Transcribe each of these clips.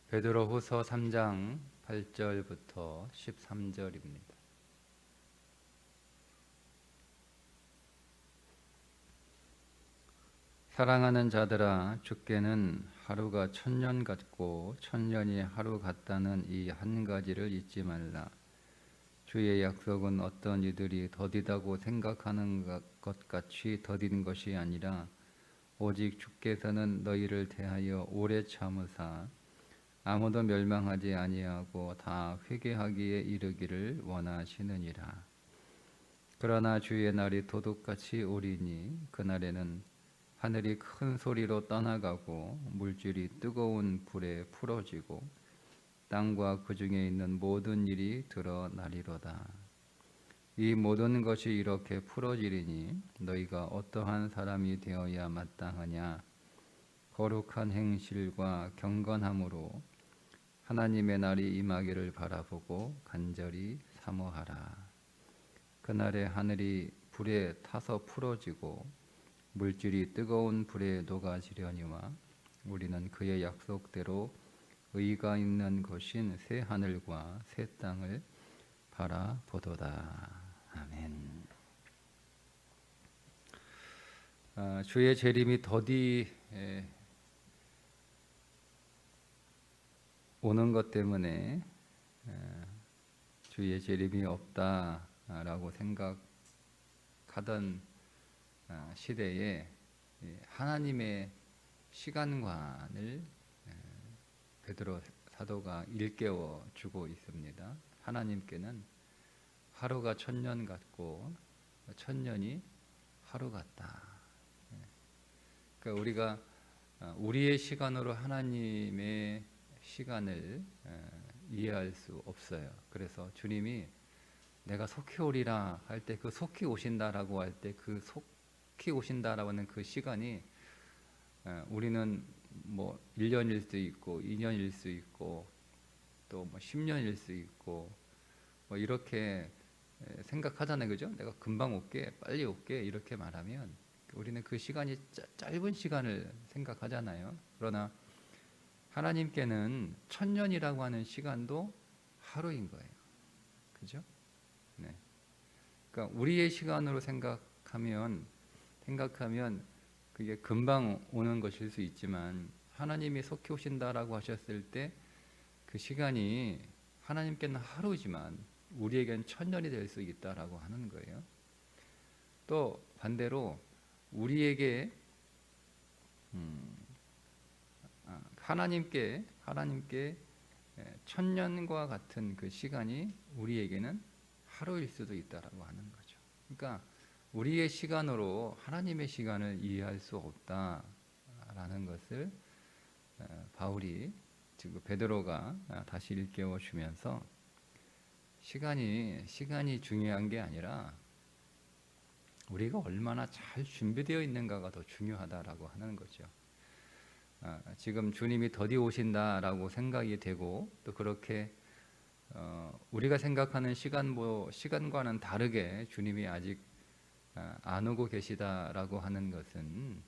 베드로후서 3장 8절부터 13절입니다. 사랑하는 자들아, 주께는 하루가 천년 같고 천년이 하루 같다는 이 한 가지를 잊지 말라. 주의 약속은 어떤 이들이 더디다고 생각하는 것 같이 더딘 것이 아니라 오직 주께서는 너희를 대하여 오래 참으사 아무도 멸망하지 아니하고 다 회개하기에 이르기를 원하시느니라. 그러나 주의 날이 도둑같이 오리니 그날에는 하늘이 큰 소리로 떠나가고 물질이 뜨거운 불에 풀어지고 땅과 그 중에 있는 모든 일이 드러나리로다. 이 모든 것이 이렇게 풀어지리니 너희가 어떠한 사람이 되어야 마땅하냐? 거룩한 행실과 경건함으로 하나님의 날이 임하기를 바라보고 간절히 사모하라. 그날에 하늘이 불에 타서 풀어지고 물질이 뜨거운 불에 녹아지려니와 우리는 그의 약속대로 의가 있는 것인 새 하늘과 새 땅을 바라보도다. 아멘. 주의 재림이 더디 오는 것 때문에 주의 재림이 없다라고 생각하던 시대에 하나님의 시간관을 베드로 사도가 일깨워 주고 있습니다. 하나님께는 하루가 천년 같고 천년이 하루 같다. 그러니까 우리가 우리의 시간으로 하나님의 시간을 이해할 수 없어요. 그래서 주님이 내가 속히 오리라 할 때 그 속히 오신다라고 할 때 그 속히 오신다라고 하는 그 시간이 우리는 뭐 1년일 수 있고 2년일 수 있고 또 뭐 10년일 수 있고 뭐 이렇게 생각하잖아요. 그죠? 내가 금방 올게, 빨리 올게 이렇게 말하면 우리는 그 시간이 짧은 시간을 생각하잖아요. 그러나 하나님께는 천년이라고 하는 시간도 하루인 거예요. 그죠? 네. 그러니까 우리의 시간으로 생각하면 그게 금방 오는 것일 수 있지만 하나님이 속히 오신다라고 하셨을 때 그 시간이 하나님께는 하루지만 우리에겐 천년이 될 수 있다라고 하는 거예요. 또 반대로 우리에게 하나님께 천년과 같은 그 시간이 우리에게는 하루일 수도 있다라고 하는 거죠. 그러니까 우리의 시간으로 하나님의 시간을 이해할 수 없다라는 것을 바울이 지금 베드로가 다시 일깨워 주면서 시간이 중요한 게 아니라 우리가 얼마나 잘 준비되어 있는가가 더 중요하다라고 하는 거죠. 지금 주님이 더디 오신다라고 생각이 되고 또 그렇게 우리가 생각하는 시간과는 다르게 주님이 아직 안 오고 계시다라고 하는 것은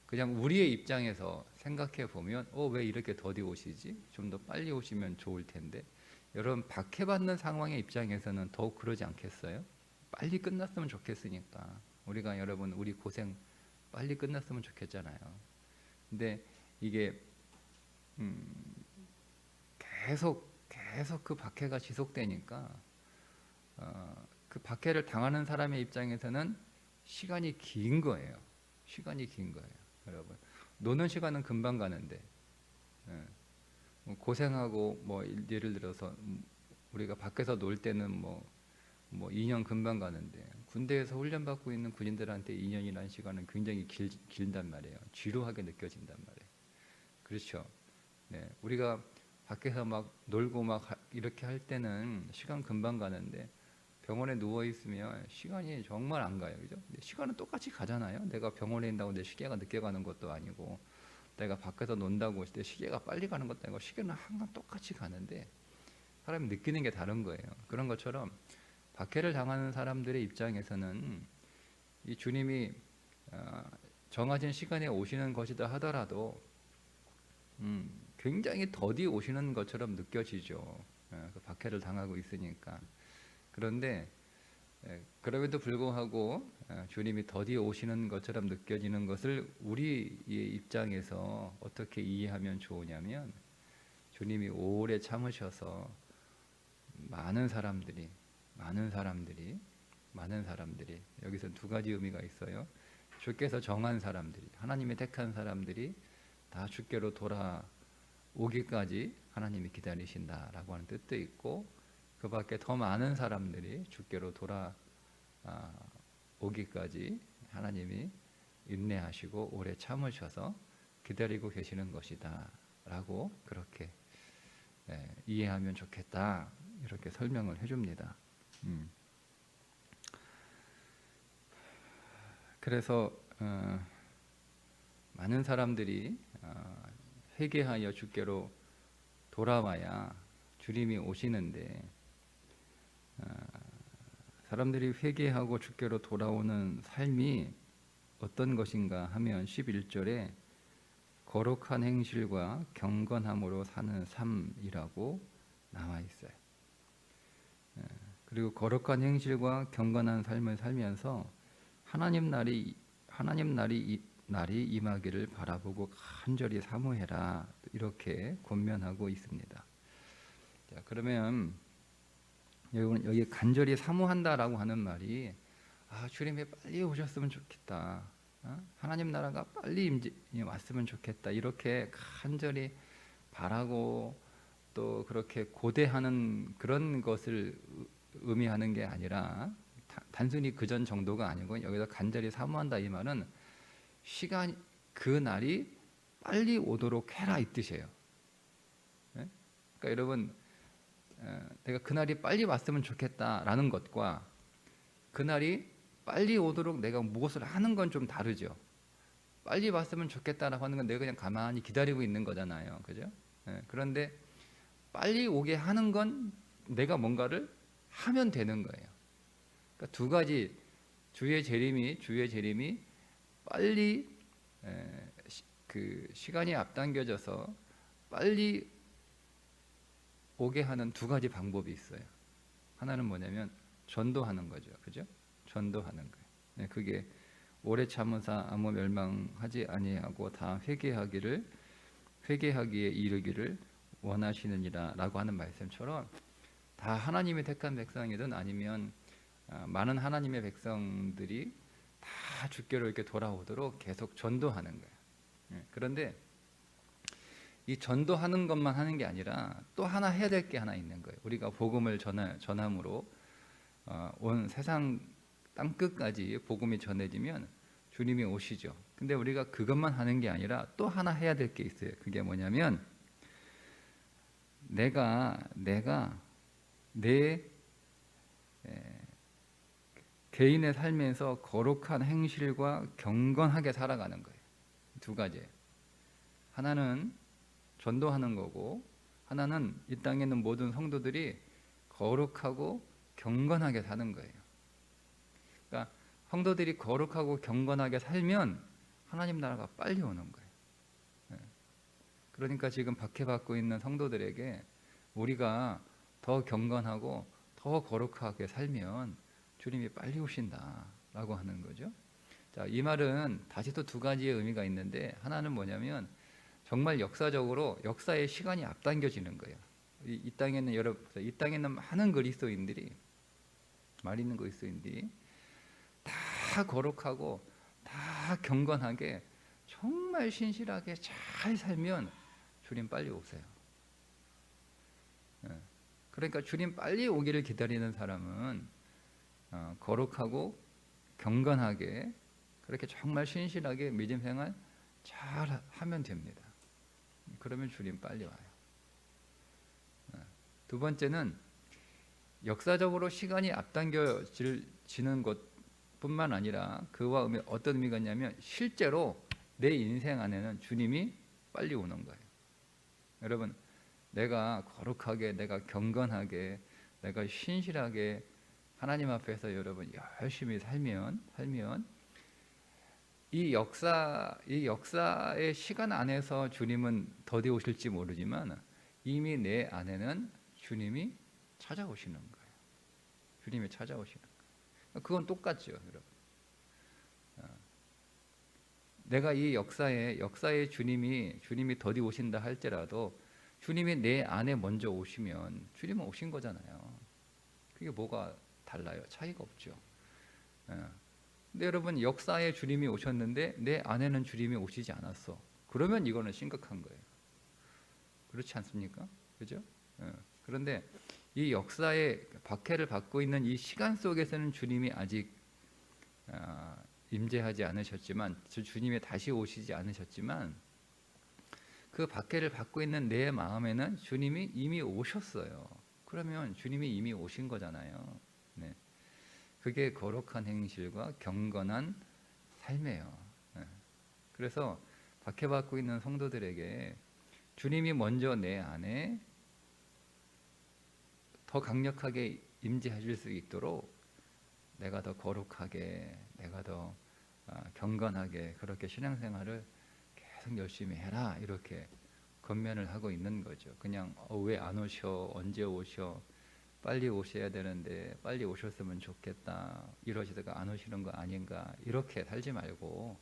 그냥 우리의 입장에서 생각해 보면 왜 이렇게 더디 오시지? 좀 더 빨리 오시면 좋을 텐데. 여러분 박해받는 상황의 입장에서는 더욱 그러지 않겠어요? 빨리 끝났으면 좋겠으니까 우리가 여러분 우리 고생 빨리 끝났으면 좋겠잖아요. 근데 이게 계속 그 박해가 지속되니까 그 박해를 당하는 사람의 입장에서는 시간이 긴 거예요. 여러분 노는 시간은 금방 가는데 고생하고 뭐 예를 들어서 우리가 밖에서 놀 때는 뭐 2년 금방 가는데 군대에서 훈련받고 있는 군인들한테 2년이라는 시간은 굉장히 길단 말이에요. 지루하게 느껴진단 말이에요. 그렇죠? 네, 우리가 밖에서 막 놀고 막 이렇게 할 때는 시간 금방 가는데 병원에 누워 있으면 시간이 정말 안 가요. 그죠? 시간은 똑같이 가잖아요. 내가 병원에 있다고 내 시계가 늦게 가는 것도 아니고 내가 밖에서 논다고 했을 때 시계가 빨리 가는 것도 아니고 시계는 항상 똑같이 가는데 사람이 느끼는 게 다른 거예요. 그런 것처럼 박해를 당하는 사람들의 입장에서는 이 주님이 정해진 시간에 오시는 것이다 하더라도 굉장히 더디 오시는 것처럼 느껴지죠. 그 박해를 당하고 있으니까. 그런데 그럼에도 불구하고 주님이 더디 오시는 것처럼 느껴지는 것을 우리의 입장에서 어떻게 이해하면 좋으냐면, 주님이 오래 참으셔서 많은 사람들이 여기서 두 가지 의미가 있어요. 주께서 정한 사람들이, 하나님이 택한 사람들이 다 주께로 돌아오기까지 하나님이 기다리신다라고 하는 뜻도 있고, 그 밖에 더 많은 사람들이 주께로 돌아오기까지 하나님이 인내하시고 오래 참으셔서 기다리고 계시는 것이다 라고 그렇게 이해하면 좋겠다, 이렇게 설명을 해줍니다. 그래서 많은 사람들이 회개하여 주께로 돌아와야 주님이 오시는데, 사람들이 회개하고 주께로 돌아오는 삶이 어떤 것인가 하면 11절에 거룩한 행실과 경건함으로 사는 삶이라고 나와 있어요. 그리고 거룩한 행실과 경건한 삶을 살면서 하나님 날이 임하기를 바라보고 간절히 사모해라, 이렇게 권면하고 있습니다. 자, 그러면 여기 간절히 사모한다라고 하는 말이, 주님이 빨리 오셨으면 좋겠다, 하나님 나라가 빨리 왔으면 좋겠다, 이렇게 간절히 바라고 또 그렇게 고대하는 그런 것을 의미하는 게 아니라, 단순히 그전 정도가 아니고, 여기서 간절히 사모한다 이 말은 그 날이 빨리 오도록 해라, 이 뜻이에요. 그러니까 여러분, 내가 그날이 빨리 왔으면 좋겠다라는 것과 그날이 빨리 오도록 내가 무엇을 하는 건 좀 다르죠. 빨리 왔으면 좋겠다라고 하는 건 내가 그냥 가만히 기다리고 있는 거잖아요, 그죠? 그런데 빨리 오게 하는 건 내가 뭔가를 하면 되는 거예요. 그러니까 두 가지, 주의 재림이 빨리 그 시간이 앞당겨져서 빨리 오게 하는 두 가지 방법이 있어요. 하나는 뭐냐면 전도하는 거죠, 그죠? 전도하는 거예요. 그게 오래 참으사 아무 멸망하지 아니하고 다 회개하기에 이르기를 원하시느니라라고 하는 말씀처럼, 다 하나님의 택한 백성이든 아니면 많은 하나님의 백성들이 다 주께로 이렇게 돌아오도록 계속 전도하는 거예요. 그런데 이 전도하는 것만 하는 게 아니라 또 하나 해야 될 게 하나 있는 거예요. 우리가 복음을 전함으로 온 세상 땅 끝까지 복음이 전해지면 주님이 오시죠. 근데 우리가 그것만 하는 게 아니라 또 하나 해야 될 게 있어요. 그게 뭐냐면, 내가 내 개인의 삶에서 거룩한 행실과 경건하게 살아가는 거예요. 두 가지예요. 하나는 전도하는 거고, 하나는 이 땅에 있는 모든 성도들이 거룩하고 경건하게 사는 거예요. 그러니까 성도들이 거룩하고 경건하게 살면 하나님 나라가 빨리 오는 거예요. 그러니까 지금 박해받고 있는 성도들에게 우리가 더 경건하고 더 거룩하게 살면 주님이 빨리 오신다라고 하는 거죠. 자, 이 말은 다시 또 두 가지의 의미가 있는데, 하나는 뭐냐면 정말 역사적으로 역사의 시간이 앞당겨지는 거예요. 이 땅에는 많은 그리스도인들이, 말 있는 그리스도인들이 다 거룩하고 다 경건하게 정말 신실하게 잘 살면 주님 빨리 오세요. 그러니까 주님 빨리 오기를 기다리는 사람은 거룩하고 경건하게 그렇게 정말 신실하게 믿음 생활 잘 하면 됩니다. 그러면 주님 빨리 와요. 두 번째는 역사적으로 시간이 앞당겨지는 것뿐만 아니라, 그와 어떤 의미가 있냐면 실제로 내 인생 안에는 주님이 빨리 오는 거예요. 여러분, 내가 거룩하게, 내가 경건하게, 내가 신실하게 하나님 앞에서 여러분 열심히 살면 이 역사의 시간 안에서 주님은 더디 오실지 모르지만 이미 내 안에는 주님이 찾아오시는 거예요. 주님이 찾아오시는 거예요. 그건 똑같죠, 여러분. 내가 이 역사에 주님이 더디 오신다 할지라도 주님이 내 안에 먼저 오시면 주님은 오신 거잖아요. 그게 뭐가 달라요? 차이가 없죠. 근데 여러분, 역사에 주님이 오셨는데 내 안에는 주님이 오시지 않았어. 그러면 이거는 심각한 거예요. 그렇지 않습니까? 그죠? 그런데 이 역사의 박해를 받고 있는 이 시간 속에서는 주님이 아직 임재하지 않으셨지만, 주님이 다시 오시지 않으셨지만, 그 박해를 받고 있는 내 마음에는 주님이 이미 오셨어요. 그러면 주님이 이미 오신 거잖아요. 네. 그게 거룩한 행실과 경건한 삶이에요. 네. 그래서 박해받고 있는 성도들에게 주님이 먼저 내 안에 더 강력하게 임재하실 수 있도록 내가 더 거룩하게, 내가 더 경건하게 그렇게 신앙생활을 계속 열심히 해라, 이렇게 권면을 하고 있는 거죠. 그냥 왜 안 오셔, 언제 오셔, 빨리 오셔야 되는데 빨리 오셨으면 좋겠다, 이러시다가 안 오시는 거 아닌가, 이렇게 살지 말고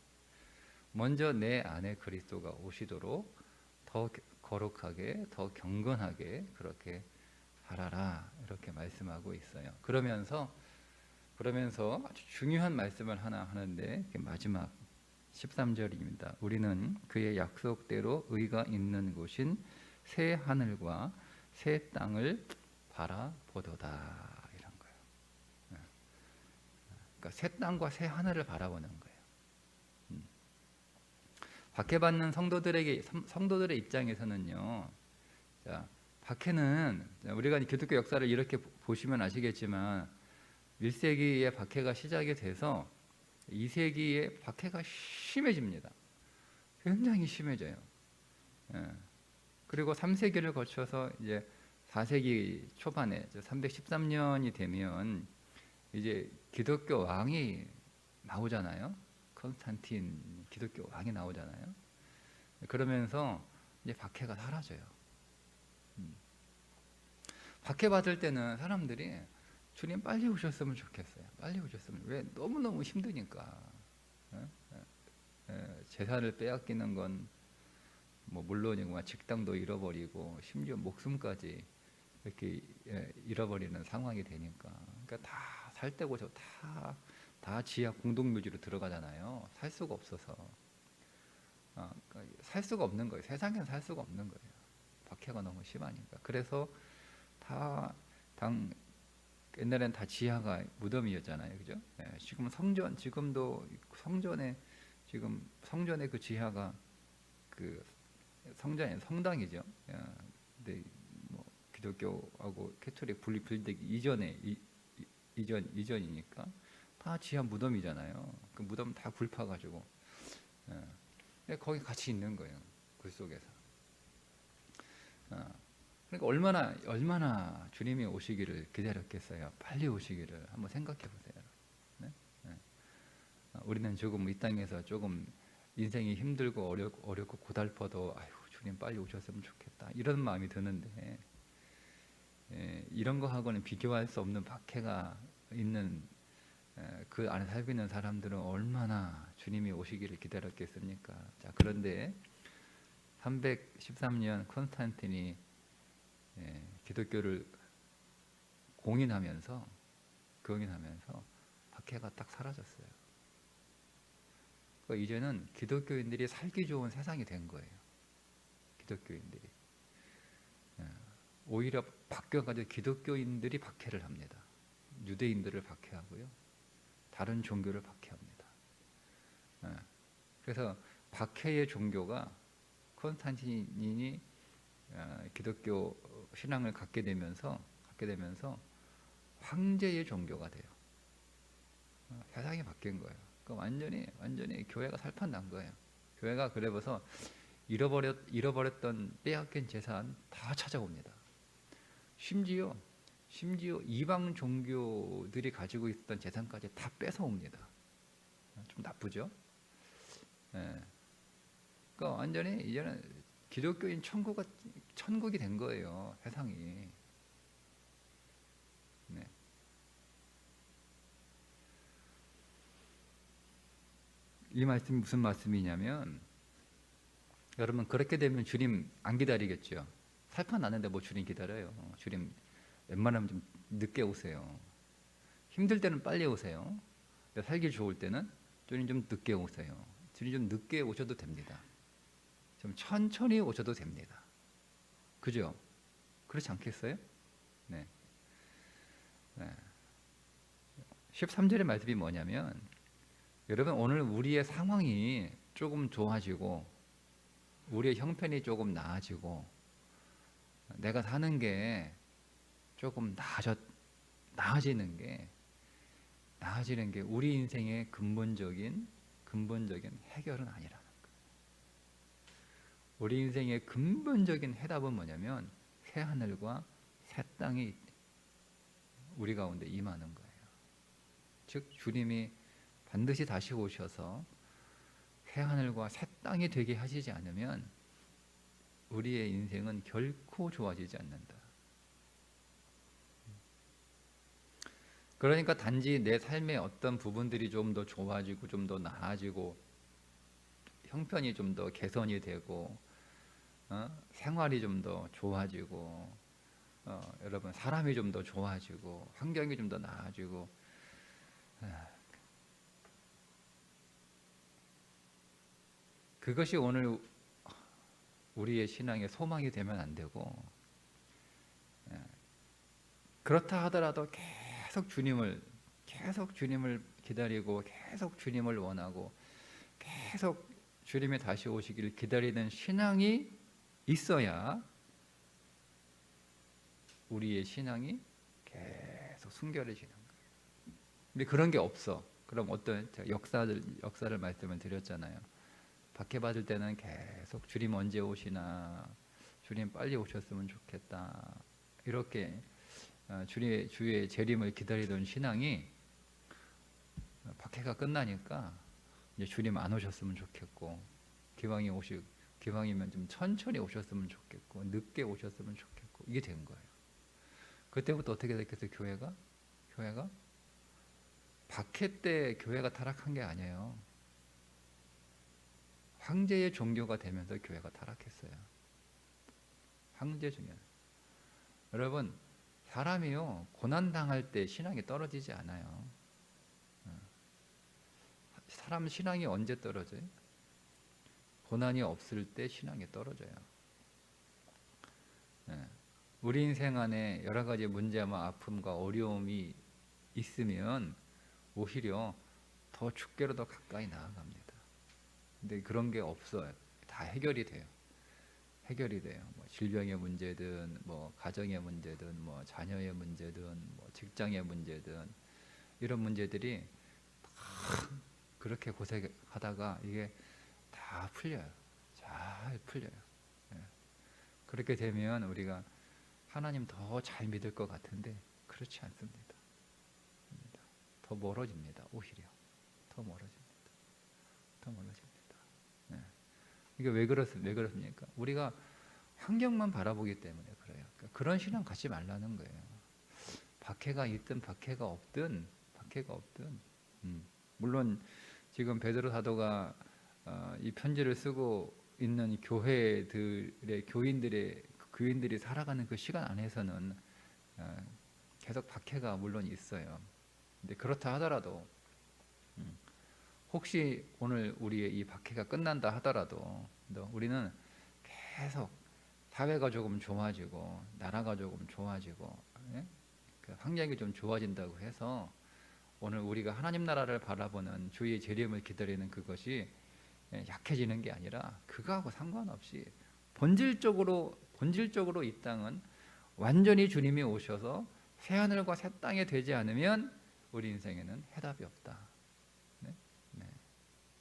먼저 내 안에 그리스도가 오시도록 더 거룩하게, 더 경건하게 그렇게 살아라, 이렇게 말씀하고 있어요. 그러면서 아주 중요한 말씀을 하나 하는데, 마지막 13절입니다. 우리는 그의 약속대로 의가 있는 곳인 새 하늘과 새 땅을 바라보도다, 이런 거예요. 그러니까 새 땅과 새 하늘을 바라보는 거예요. 박해받는 성도들의 입장에서는요, 자, 박해는, 우리가 기독교 역사를 이렇게 보시면 아시겠지만 1세기에 박해가 시작이 돼서 2세기에 박해가 심해집니다. 굉장히 심해져요. 그리고 3세기를 거쳐서 이제 4세기 초반에 313년이 되면 이제 기독교 왕이 나오잖아요. 컨스탄틴 기독교 왕이 나오잖아요. 그러면서 이제 박해가 사라져요. 박해받을 때는 사람들이 주님 빨리 오셨으면 좋겠어요. 빨리 오셨으면. 왜? 너무너무 힘드니까. 재산을 빼앗기는 건 뭐 물론이고, 직장도 잃어버리고, 심지어 목숨까지 이렇게 잃어버리는 상황이 되니까. 그러니까 다 살 데고 저 다 지하 공동묘지로 들어가잖아요. 살 수가 없어서. 그러니까 살 수가 없는 거예요. 세상에는 살 수가 없는 거예요. 박해가 너무 심하니까. 그래서 옛날엔 다 지하가 무덤이었잖아요, 그죠? 지금 지금도 성전의 그 지하가 그 성당이죠. 근데 뭐 기독교하고 캐톨릭 분리되기 이전이니까 다 지하 무덤이잖아요. 그 무덤 다 굴파가지고 거기 같이 있는 거예요, 그 속에서. 그러니까 얼마나 주님이 오시기를 기다렸겠어요. 빨리 오시기를 한번 생각해 보세요. 네? 우리는 조금 이 땅에서 조금 인생이 힘들고 어렵고 고달퍼도 아유, 주님 빨리 오셨으면 좋겠다, 이런 마음이 드는데, 이런 거하고는 비교할 수 없는 박해가 있는 그 안에 살고 있는 사람들은 얼마나 주님이 오시기를 기다렸겠습니까? 자, 그런데 313년 콘스탄틴이 기독교를 공인하면서 박해가 딱 사라졌어요. 그러니까 이제는 기독교인들이 살기 좋은 세상이 된 거예요. 기독교인들이. 오히려 바뀌어가지고 기독교인들이 박해를 합니다. 유대인들을 박해하고요, 다른 종교를 박해합니다. 그래서 박해의 종교가, 콘스탄틴이 기독교 신앙을 갖게 되면서 황제의 종교가 돼요. 세상이 바뀐 거예요. 그러니까 완전히 교회가 살판난 거예요. 교회가 그래서 잃어버렸던 빼앗긴 재산 다 찾아옵니다. 심지어 이방 종교들이 가지고 있었던 재산까지 다 뺏어옵니다. 좀 나쁘죠? 예. 그러니까 완전히 이제는 기독교인 천국이 된 거예요, 세상이. 네. 이 말씀이 무슨 말씀이냐면, 여러분 그렇게 되면 주님 안 기다리겠죠. 살판 났는데 뭐 주님 기다려요. 주님 웬만하면 좀 늦게 오세요. 힘들 때는 빨리 오세요. 살기 좋을 때는 주님 좀 늦게 오세요. 주님 좀 늦게 오셔도 됩니다. 좀 천천히 오셔도 됩니다. 그죠? 그렇지 않겠어요? 네. 네. 13절의 말씀이 뭐냐면, 여러분 오늘 우리의 상황이 조금 좋아지고 우리의 형편이 조금 나아지고 내가 사는 게 조금 나아지는 게 우리 인생의 근본적인 해결은 아니라는 거예요. 우리 인생의 근본적인 해답은 뭐냐면 새 하늘과 새 땅이 우리 가운데 임하는 거예요. 즉 주님이 반드시 다시 오셔서 새 하늘과 새 땅이 되게 하시지 않으면 우리의 인생은 결코 좋아지지 않는다. 그러니까 단지 내 삶의 어떤 부분들이 좀 더 좋아지고 좀 더 나아지고 형편이 좀 더 개선이 되고 생활이 좀 더 좋아지고 여러분 사람이 좀 더 좋아지고 환경이 좀 더 나아지고 그것이 오늘 우리의 신앙의 소망이 되면 안 되고, 그렇다 하더라도 계속 주님을 기다리고 계속 주님을 원하고 계속 주님이 다시 오시기를 기다리는 신앙이 있어야 우리의 신앙이 계속 순결해지는 거예요. 근데 그런 게 없어. 그럼 어떤 역사를 말씀을 드렸잖아요. 박해받을 때는 계속 주님 언제 오시나, 주님 빨리 오셨으면 좋겠다, 이렇게 주의 재림을 기다리던 신앙이 박해가 끝나니까 이제 주님 안 오셨으면 좋겠고, 기왕이면 좀 천천히 오셨으면 좋겠고 늦게 오셨으면 좋겠고, 이게 된 거예요. 그때부터 어떻게 됐겠어요? 교회가 박해 때 교회가 타락한 게 아니에요. 황제의 종교가 되면서 교회가 타락했어요. 황제 종교. 여러분 사람이요 고난 당할 때 신앙이 떨어지지 않아요. 사람 신앙이 언제 떨어져요? 고난이 없을 때 신앙이 떨어져요. 우리 인생 안에 여러 가지 문제와 아픔과 어려움이 있으면 오히려 더 주께로 더 가까이 나아갑니다. 근데 그런 게 없어요. 다 해결이 돼요. 뭐 질병의 문제든 뭐 가정의 문제든 뭐 자녀의 문제든 뭐 직장의 문제든 이런 문제들이 다 그렇게 고생하다가 이게 다 풀려요. 잘 풀려요. 그렇게 되면 우리가 하나님 더 잘 믿을 것 같은데 그렇지 않습니다. 더 멀어집니다. 오히려 더 멀어집니다. 이게 왜 그렇습니까? 우리가 환경만 바라보기 때문에 그래요. 그러니까 그런 신앙 갖지 말라는 거예요. 박해가 있든 박해가 없든 물론 지금 베드로 사도가 이 편지를 쓰고 있는 교인들이 살아가는 그 시간 안에서는 계속 박해가 물론 있어요. 근데 그렇다 하더라도 혹시 오늘 우리의 이 박해가 끝난다 하더라도 우리는 계속 사회가 조금 좋아지고 나라가 조금 좋아지고 그 환경이 좀 좋아진다고 해서 오늘 우리가 하나님 나라를 바라보는 주의 재림을 기다리는 그것이 약해지는 게 아니라 그거하고 상관없이 본질적으로 이 땅은 완전히 주님이 오셔서 새 하늘과 새 땅이 되지 않으면 우리 인생에는 해답이 없다.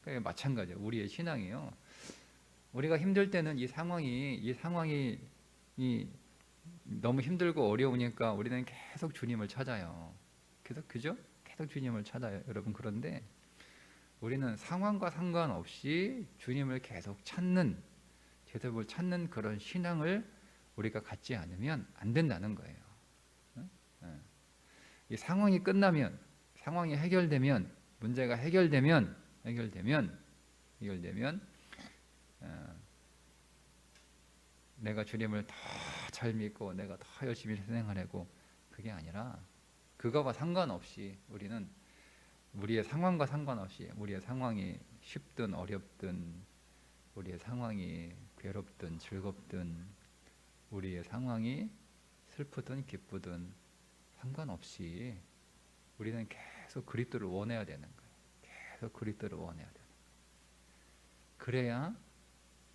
그러니까 마찬가지예요. 우리의 신앙이요. 우리가 힘들 때는 이 상황이 너무 힘들고 어려우니까 우리는 계속 주님을 찾아요. 그죠? 계속 주님을 찾아요, 여러분. 그런데 우리는 상황과 상관없이 주님을 계속 찾는, 제대로 찾는 그런 신앙을 우리가 갖지 않으면 안 된다는 거예요. 이 상황이 끝나면, 상황이 해결되면, 문제가 해결되면 내가 주님을 더 잘 믿고 내가 더 열심히 생활하고, 그게 아니라 그거와 상관없이 우리는 우리의 상황과 상관없이, 우리의 상황이 쉽든 어렵든, 우리의 상황이 괴롭든 즐겁든, 우리의 상황이 슬프든 기쁘든 상관없이 우리는 계속 그리스도를 원해야 되는 거예요. 계속 그리스도를 원해야 돼요. 그래야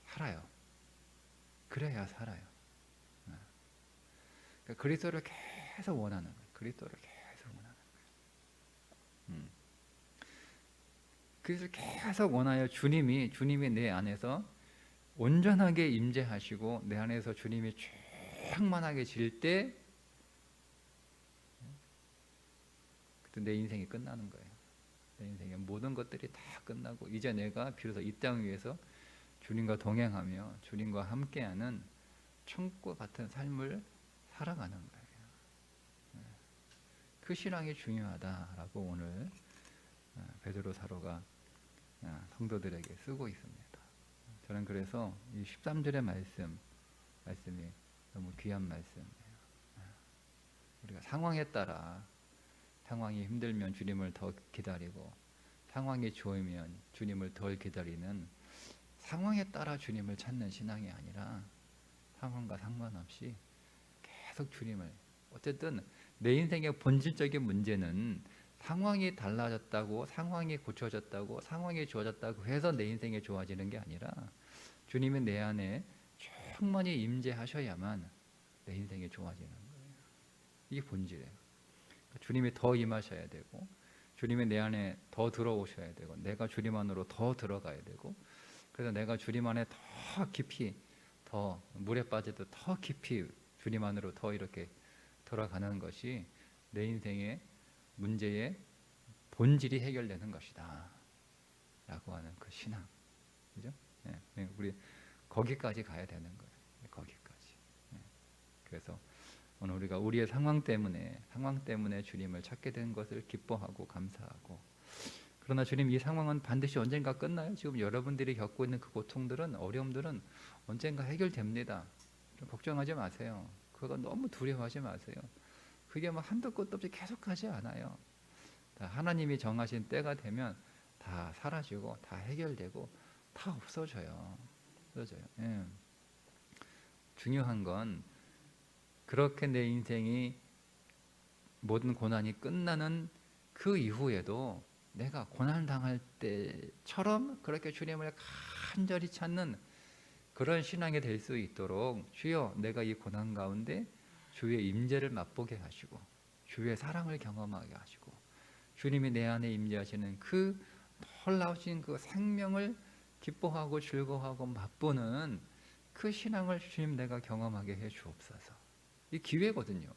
살아요. 그래야 살아요. 그러니까 그리스도를 계속 원하는 거예요. 그리스도를 계속 원하는 거예요. 그래서 계속 원하여 주님이 내 안에서 온전하게 임재하시고 내 안에서 주님이 충만하게 질 때, 그때 내 인생이 끝나는 거예요. 내 인생의 모든 것들이 다 끝나고 이제 내가 비로소 이 땅 위에서 주님과 동행하며 주님과 함께하는 천국과 같은 삶을 살아가는 거예요. 그 신앙이 중요하다라고 오늘 베드로 사도가 성도들에게 쓰고 있습니다. 저는 그래서 이 13절의 말씀이 너무 귀한 말씀이에요. 우리가 상황에 따라, 상황이 힘들면 주님을 더 기다리고, 상황이 좋으면 주님을 덜 기다리는, 상황에 따라 주님을 찾는 신앙이 아니라 상황과 상관없이 계속 주님을, 어쨌든 내 인생의 본질적인 문제는 상황이 달라졌다고, 상황이 고쳐졌다고, 상황이 좋아졌다고 해서 내 인생이 좋아지는 게 아니라 주님이 내 안에 충만히 임재하셔야만 내 인생이 좋아지는 거예요. 이게 본질이에요. 주님이 더 임하셔야 되고, 주님이 내 안에 더 들어오셔야 되고, 내가 주님 안으로 더 들어가야 되고, 그래서 내가 주님 안에 더 깊이, 더 물에 빠져도 더 깊이 주님 안으로 더 이렇게 들어가는 것이 내 인생의 문제의 본질이 해결되는 것이다 라고 하는 그 신앙, 그죠? 네, 우리 거기까지 가야 되는 거예요. 거기까지. 그래서 오늘 우리가 우리의 상황 때문에 주님을 찾게 된 것을 기뻐하고 감사하고, 그러나 주님, 이 상황은 반드시 언젠가 끝나요. 지금 여러분들이 겪고 있는 그 고통들은, 어려움들은 언젠가 해결됩니다. 좀 걱정하지 마세요. 그거 너무 두려워하지 마세요. 그게 뭐 한도 끝도 없이 계속 가지 않아요. 하나님이 정하신 때가 되면 다 사라지고 다 해결되고 다 없어져요. 예. 중요한 건 그렇게 내 인생이 모든 고난이 끝나는 그 이후에도 내가 고난 당할 때처럼 그렇게 주님을 간절히 찾는 그런 신앙이 될 수 있도록, 주여 내가 이 고난 가운데 주의 임재를 맛보게 하시고 주의 사랑을 경험하게 하시고 주님이 내 안에 임재하시는 그 놀라우신 그 생명을 기뻐하고 즐거워하고 맛보는 그 신앙을 주님 내가 경험하게 해 주옵소서. 이 기회거든요.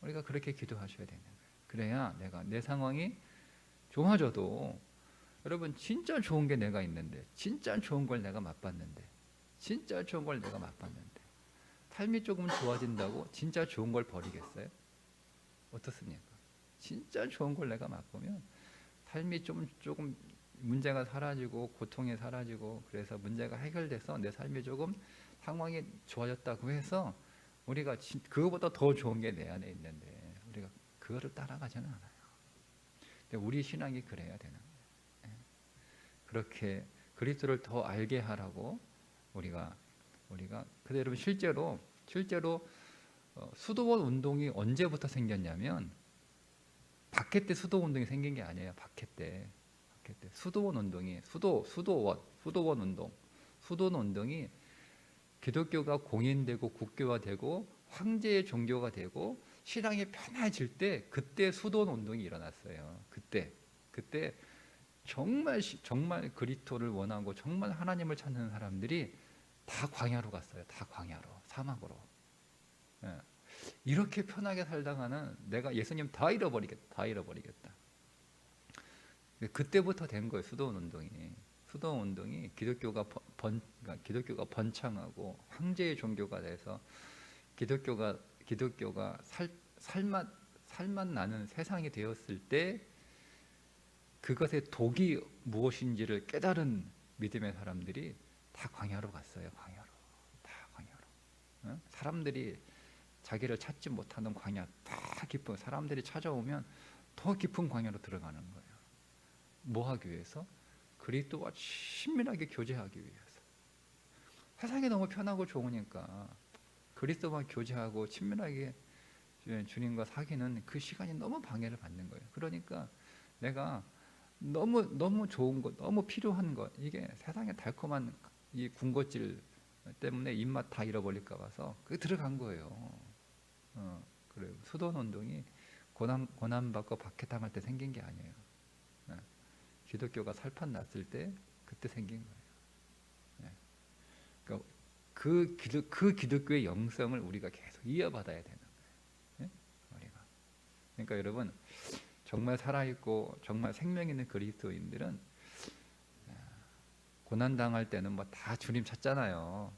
우리가 그렇게 기도하셔야 되는 거예요. 그래야 내가 내 상황이 좋아져도, 여러분 진짜 좋은 게 내가 있는데, 진짜 좋은 걸 내가 맛봤는데, 삶이 조금 좋아진다고 진짜 좋은 걸 버리겠어요? 어떻습니까? 진짜 좋은 걸 내가 맛보면 삶이 조금 문제가 사라지고 고통이 사라지고, 그래서 문제가 해결돼서 내 삶이 조금 상황이 좋아졌다고 해서 우리가 그거보다 더 좋은 게 내 안에 있는데 우리가 그거를 따라가지는 않아요. 근데 우리 신앙이 그래야 되는 거예요. 그렇게 그리스도를 더 알게 하라고 우리가 근데 여러분 실제로 수도원 운동이 언제부터 생겼냐면, 박해 때 수도원 운동이 생긴 게 아니에요. 박해 때 수도원 운동이 수도원 운동이 기독교가 공인되고 국교화되고 황제의 종교가 되고 신앙이 편해질 때, 그때 수도원 운동이 일어났어요. 그때 정말 그리스도를 원하고 정말 하나님을 찾는 사람들이 다 광야로 갔어요. 다 광야로, 사막으로. 이렇게 편하게 살다가는 내가 예수님 다 잃어버리겠다. 그때부터 된 거예요. 수도원 운동이. 수도원 운동이 그러니까 기독교가 번창하고 황제의 종교가 돼서 기독교가 살맛 나는 세상이 되었을 때 그것의 독이 무엇인지를 깨달은 믿음의 사람들이 다 광야로 갔어요. 광야로. 다 광야로. 어? 사람들이 자기를 찾지 못하는 광야, 다 깊은 사람들이 찾아오면 더 깊은 광야로 들어가는 거예요. 뭐 하기 위해서? 그리스도와 친밀하게 교제하기 위해서. 세상이 너무 편하고 좋으니까 그리스도와 교제하고 친밀하게 주님과 사귀는 그 시간이 너무 방해를 받는 거예요. 그러니까 내가 너무 좋은 것, 너무 필요한 것, 이게 세상의 달콤한 이 군것질 때문에 입맛 다 잃어버릴까 봐서 그게 들어간 거예요. 그래요. 수도원 운동이 고난 받고 박해당할 때 생긴 게 아니에요. 기독교가 살판 났을 때 그때 생긴 거예요. 그러니까 그 기독교의 영성을 우리가 계속 이어받아야 되는 거예요. 우리가. 그러니까 여러분, 정말 살아있고 정말 생명 있는 그리스도인들은 고난 당할 때는 뭐 다 주님 찾잖아요.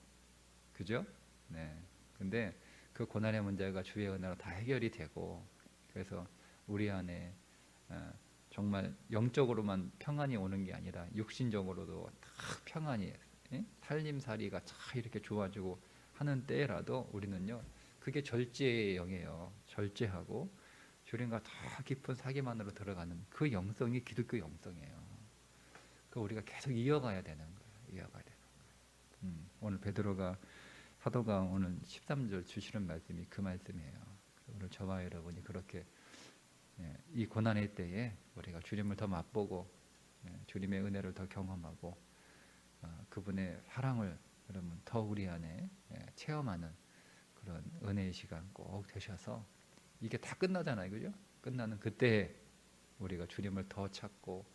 그죠? 네. 근데 그 고난의 문제가 주의 은혜로 다 해결이 되고, 그래서 우리 안에 정말 영적으로만 평안이 오는 게 아니라 육신적으로도 다 평안이, 살림살이가 참 이렇게 좋아지고 하는 때라도 우리는요, 그게 절제의 영이에요. 절제하고 주님과 더 깊은 사귐 안으로 들어가는 그 영성이 기독교 영성이에요. 그 우리가 계속 이어가야 되는 거예요. 이어가야 되는 거예요. 오늘 사도가 오늘 13절 주시는 말씀이 그 말씀이에요. 오늘 저와 여러분이 그렇게 이 고난의 때에 우리가 주님을 더 맛보고 주님의 은혜를 더 경험하고 그분의 사랑을 여러분 더 우리 안에 체험하는 그런 은혜의 시간 꼭 되셔서, 이게 다 끝나잖아요. 그죠? 끝나는 그때 우리가 주님을 더 찾고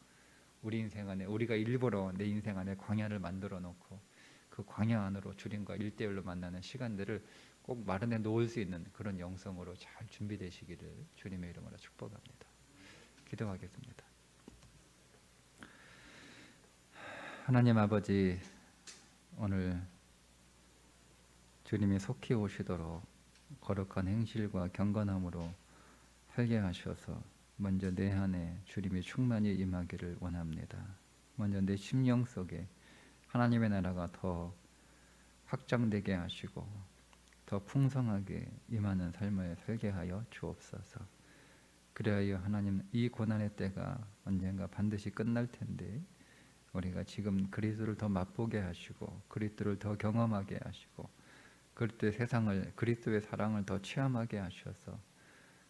우리 인생 안에, 우리가 일부러 내 인생 안에 광야를 만들어 놓고 그 광야 안으로 주님과 1대1로 만나는 시간들을 꼭 마련해 놓을 수 있는 그런 영성으로 잘 준비되시기를 주님의 이름으로 축복합니다. 기도하겠습니다. 하나님 아버지, 오늘 주님이 속히 오시도록 거룩한 행실과 경건함으로 살게 하셔서 먼저 내 안에 주님이 충만히 임하기를 원합니다. 먼저 내 심령 속에 하나님의 나라가 더 확장되게 하시고 더 풍성하게 임하는 삶을 살게 하여 주옵소서. 그래야 하나님, 이 고난의 때가 언젠가 반드시 끝날 텐데 우리가 지금 그리스도를 더 맛보게 하시고 그리스도를 더 경험하게 하시고 그리스도의 세상을, 그리스도의 사랑을 더 체험하게 하셔서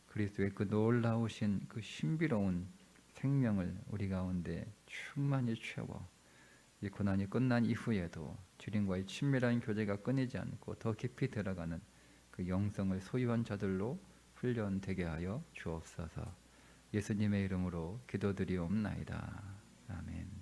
그리스도의 그 놀라우신 그 신비로운 생명을 우리 가운데 충만히 채워 이 고난이 끝난 이후에도 주님과의 친밀한 교제가 끊이지 않고 더 깊이 들어가는 그 영성을 소유한 자들로 훈련되게 하여 주옵소서. 예수님의 이름으로 기도드리옵나이다. 아멘.